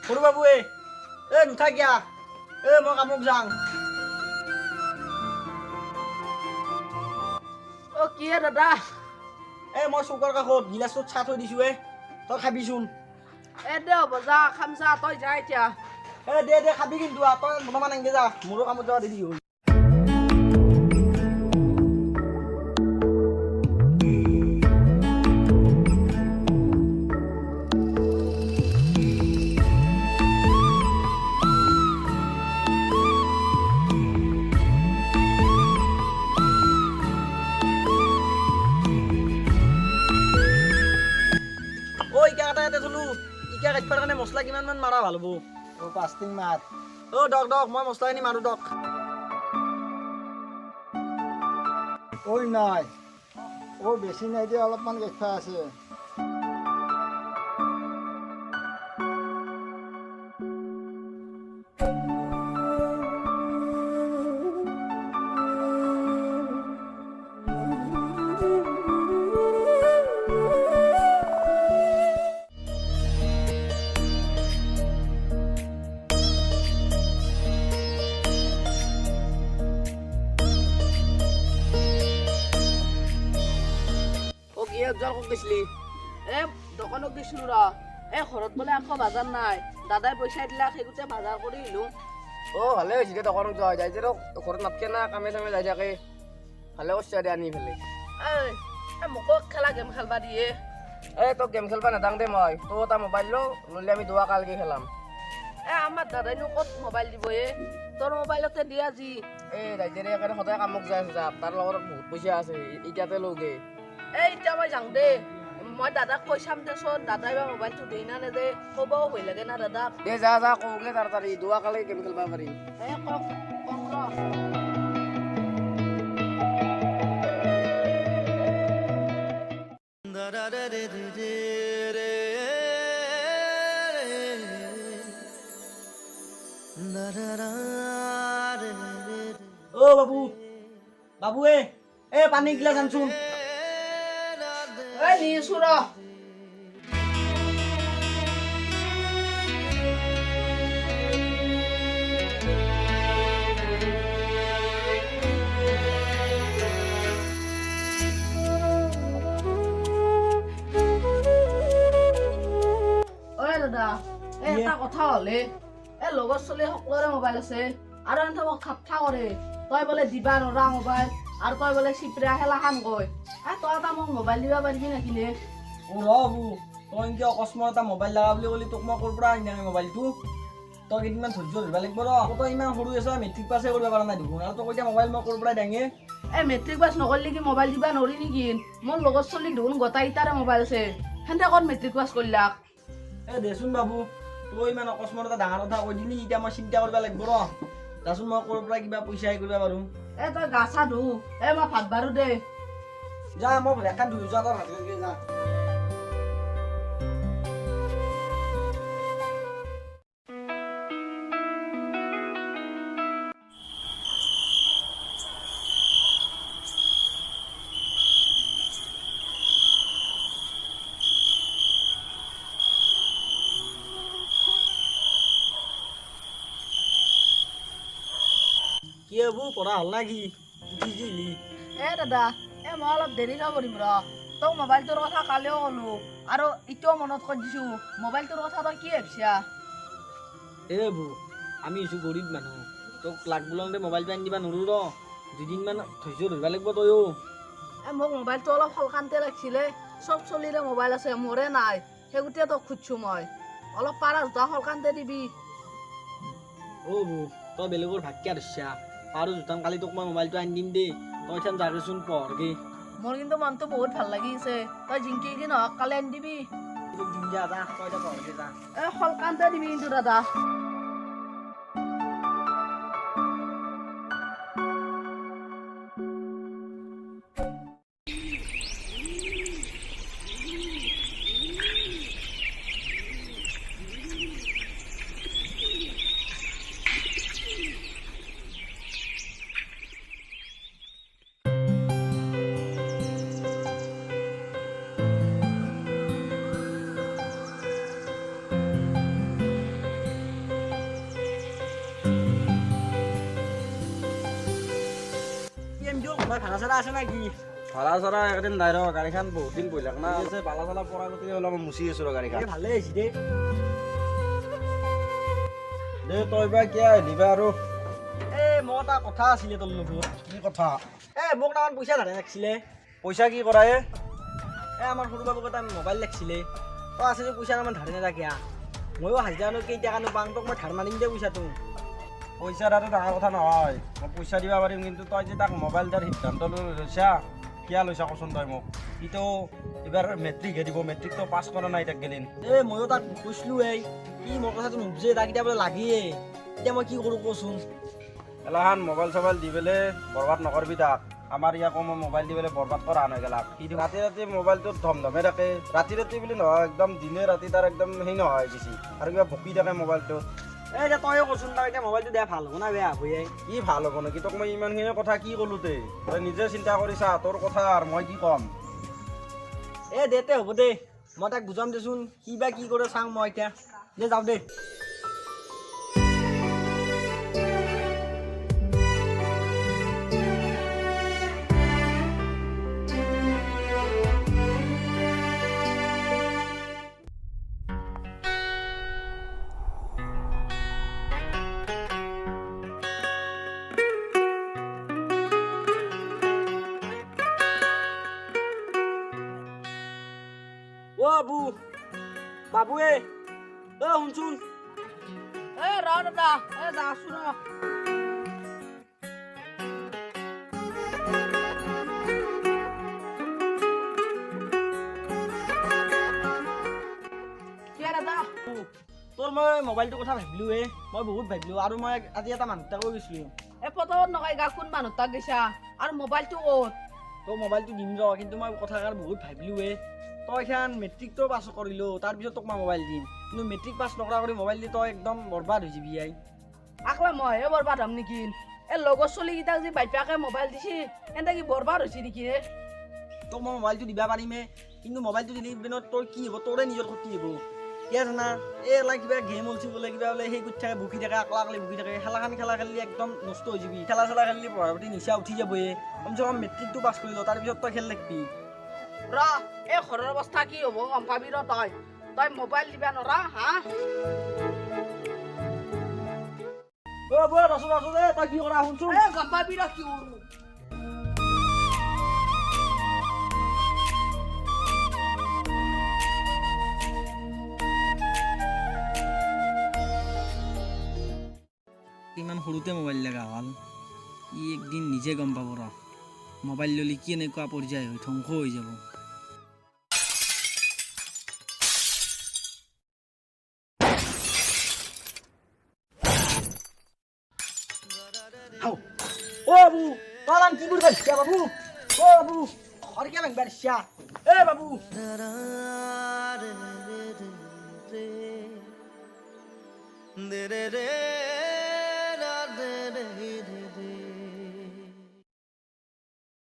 সৰু বাবু নুঠা কিয়া মই কামক যাওঁ কি দাদা মই চৌকাৰ কাষত গিলাচত চাহ থৈ দিছো তই খাবিচোন দে হ'ব যা খাম যা তই যা এতিয়া দে খাবি কিন্তু তই বৰ্তমান এনেকে যা মোৰো কামত যোৱা দেৰি হ'ল মছলা কিমান মান মাৰা ভাল হ'ব 5 দিন মাত দক মই মছলাখিনি মাৰো দক নাই বেছি নাই দিয়া অলপমান গেঠা আছে দোকানত গৈছিলো ঘৰত বোলে আকৌ বাজাৰ নাই দাদাই পইচা দিলা সেইগোটে বাজাৰ কৰি আহিলো ভালে হৈছে দে দোকানত যোৱা যায় যে ঘৰত নাথকে না কামে চামে যাই থাকে ভালে কৰিছে দে আনি ফেলে মোকো খেলা গেম খেলবা দিয়ে তোক গেম খেলবা নাদাং দে মই তই এটা মোবাইল লো ললে আমি দুৱা কালকে খেলাম আমাৰ দাদাইনো ক'ত মোবাইল দিব তোৰ মোবাইলতে দিয়া যি ৰাইজেৰে একেবাৰে সদায় কামক যাই আছে তাৰ লগত বহুত পইচা আছে এতিয়াতে লগে এতিয়া মই যাওঁ দে মই দাদাক কৈ চাম দেচোন দাদাই বা মোবাইলটো দেই না নেদে ক'বও ভয় লাগে না দাদাক দে যা কওঁগে তাড়াতাড়ি দুৱা কালে গেম খেলবা পাৰি বাবু পানী গিলাচ আনচোন নিছো দাদা এটা কথা হলে লগৰ ছোৱালী সকলোৰে মোবাইল আছে আৰু এনে মোক ঠাট্টা কৰে তই বোলে দিবা নৰা মোবাইল আৰু তই বোলে চিপৰা খেলা খান কয় তই এটা মোক মোবাইল দিবা পাৰিবি নেকি বাবু তই এনেকে অকস্মাত এটা মোবাইল লগা বুলি ক'লি তোক মই ক'ৰ পৰা আনি মোবাইলটো তই কেইদিনমান ধৈৰ্য ধৰিব লাগিব তই ইমান সৰু আছ মেট্ৰিক পাছে কৰিব পৰা নাই দেখোন আৰু তই এতিয়া মোবাইল মই ক'ৰ পৰা দাঙে মেট্ৰিক পাছ নকৰিলে কি মোবাইল দিবা নৰি নেকি মোৰ লগৰ ছোৱালী দেখোন গোটাইকেইটাৰে মোবাইল আছে সেনেকে ক'ত মেট্ৰিক পাছ কৰিলাক দেচোন বাবু তই ইমান অকস্মাত এটা ডাঙৰ কথা কৈ দিলি এতিয়া মই চিন্তা কৰিব লাগিব দেচোন মই ক'ৰ পৰা কিবা পইচা হেৰি কৰিব পাৰোঁ তই গা চা ধু মই ভাত বাৰো দে যা মই ৰেখাত ধুই যোৱা তই ভাতকে যা কি হবো পঢ়া হল না কি দাদা মই অলপ দেৰি কৰিম তোক মোবাইলটোৰ কথা কালিও ক'লো আৰু এতিয়াও মনত কৰি দিছো মোবাইলটোৰ কথা তই কি ভাবিছা বৌ আমি হৈছো গৰীব মানুহ তোক লাগ বুলতে মোবাইলটো আনি দিবা নোৱাৰো দুদিনমান ধৈৰ্য ধৰিব লাগিব তইও মোক মোবাইলটো অলপ সলকান্তে লাগিছিলে চব চলিৰে মোবাইল আছে মোৰে নাই সেইগোটেই তোক খুজিছো মই অলপ পাৰা জোতা সলকান্তে দিবি বৌ তই বেলেগৰ ভাগ্যা ধৰিছা পাৰো জোতান কালি তোক মই মোবাইলটো আনি দিম দেই তই এতিয়া যাগেচোন পঢ়গে মোৰ কিন্তু মনটো বহুত ভাল লাগিছে তই জিংকি দি নহওক কালি আনি দিবি দিম যা যা তই এতিয়া ঘৰতে যা শলকানতে দিবি কিন্তু দাদা ভাড়া চাড়া আছে নাকি ভাড়া চাড়া একদিন নাই ৰ গাড়ীখন বহুত দিন বহিলাক না আছে বালা চালা পৰা গতিকে অলপ মুচি আছো ৰ গাড়ীখন ভালে হৈছে দেই দে তই বা কিয় আহিবা আৰু মোৰ এটা কথা আছিলে তোৰ লগত কি কথা মোক তাৰমান পইচা ধাৰে লাগিছিলে পইচা কি কৰা আমাৰ সৰু বাবুক এটা মোবাইল লাগিছিলে তই আছে যে পইচা তাৰমান ধাৰে নাথাকে ময়ো হাজিৰানো কেইটাকানো পাওঁ তোক মই ধাৰ মাৰিম দে পইচাটো পইচা দাটো ডাঙৰ কথা নহয় মই পইচা দিব পাৰিম কিন্তু তই যে তাক মোবাইল দিয়াৰ সিদ্ধান্ত লৈছা কিয় লৈছা কচোন তই মোক সিটো এইবাৰ মেট্ৰিকহে দিব মেট্ৰিকটো পাছ কৰা নাই তাক গেলিন ময়ো তাক কৈছিলোঁ কি মোৰ কথাটো নুবুজে তাক এতিয়া বোলে লাগেই এতিয়া মই কি কৰোঁ কচোন এলাহান মোবাইল চোবাইল দি পেলাই বৰবাদ নকৰবি তাক আমাৰ ইয়াকো মই মোবাইল দি পেলাই বৰবাদ কৰা নাই গেলাক সি ৰাতি ৰাতি মোবাইলটোত ধমধমে থাকে ৰাতি ৰাতি বুলি নহয় একদম দিনে ৰাতি তাৰ একদম সেই নহয় বেছি আৰু কিবা ভকি থাকে মোবাইলটোত এতিয়া তইও কচোন তাৰ এতিয়া মোবাইলটো দিয়া ভাল হ'ব না বেয়া হ'ব কি ভাল হ'ব নেকি তোক মই ইমানখিনি কথা কি ক'লো তই নিজে চিন্তা কৰিছা তোৰ কথা আৰু মই কি ক'ম দে হ'ব দে মই তাক বুজাম দেচোন সি বা কি কৰে চাওঁ মই এতিয়া দে যাওঁ দে বাবু বাবুৱে শুনচোন ৰ দাদা যা আছো ৰ দাদা তোৰ মই মোবাইলটোৰ কথা ভাবিলোঁ মই বহুত ভাবিলোঁ আৰু মই আজি এটা মানুহ তাকো গৈছিলোঁ পতত নকয় গা কোন মানুহ তাক গৈছা আৰু মোবাইলটো ক'ত তই মোবাইলটো দিম ৰ কিন্তু মই কথাষাৰ বহুত ভাবিলোঁ তই এখন মেট্ৰিকটো পাছ কৰিলোঁ তাৰপিছত তোক মই মোবাইল দিম কিন্তু মেট্ৰিক পাছ নকৰা কৰি মোবাইল দি তই একদম বৰবাদ হৈ যাবি আকলে মইহে বৰবাদ হ'ম নেকি লগৰ ছোৱালীকেইটাক যে বাইপাকে মোবাইল দিছে এনে কি বৰবাদ হৈছে নেকি তোক মই মোবাইলটো দিব পাৰিমে কিন্তু মোবাইলটো দিলে তোৰ কি হ'ব তোৰে নিজৰ ক্ষতি হ'ব কিয় জানা কিবা গেম ওলছি বোলে কিবা বোলে সেই কৰি থাকে বকি থাকে আকলা আকলি বকি থাকে খেলাখন খেলা খেলিলে একদম নষ্ট হৈ যাবি খেলা চেলা খেলিলে পঢ়াৰ প্ৰতি নিচা উঠি যাবই কমচে কম মেট্ৰিকটো পাছ কৰি ল তাৰপিছত তই খেল লাগবি ঘৰৰ অৱস্থা কি হ'ব গম পাবি তই মোবাইল দিবা নৰা তই কি কৰা শুনচোন গম পাবি কি কৰো ইমান সৰুতে মোবাইল লগা হ'ল ই একদিন নিজে গম পাব ৰ মোবাইল ল'লে কি এনেকুৱা পৰ্যায় হৈ ধ্বংস হৈ যাব বাবু তোর নাম কি করে বাড়িছা বাবু বাবু আর কে ভাঙ বাড়িছা বাবু রে রে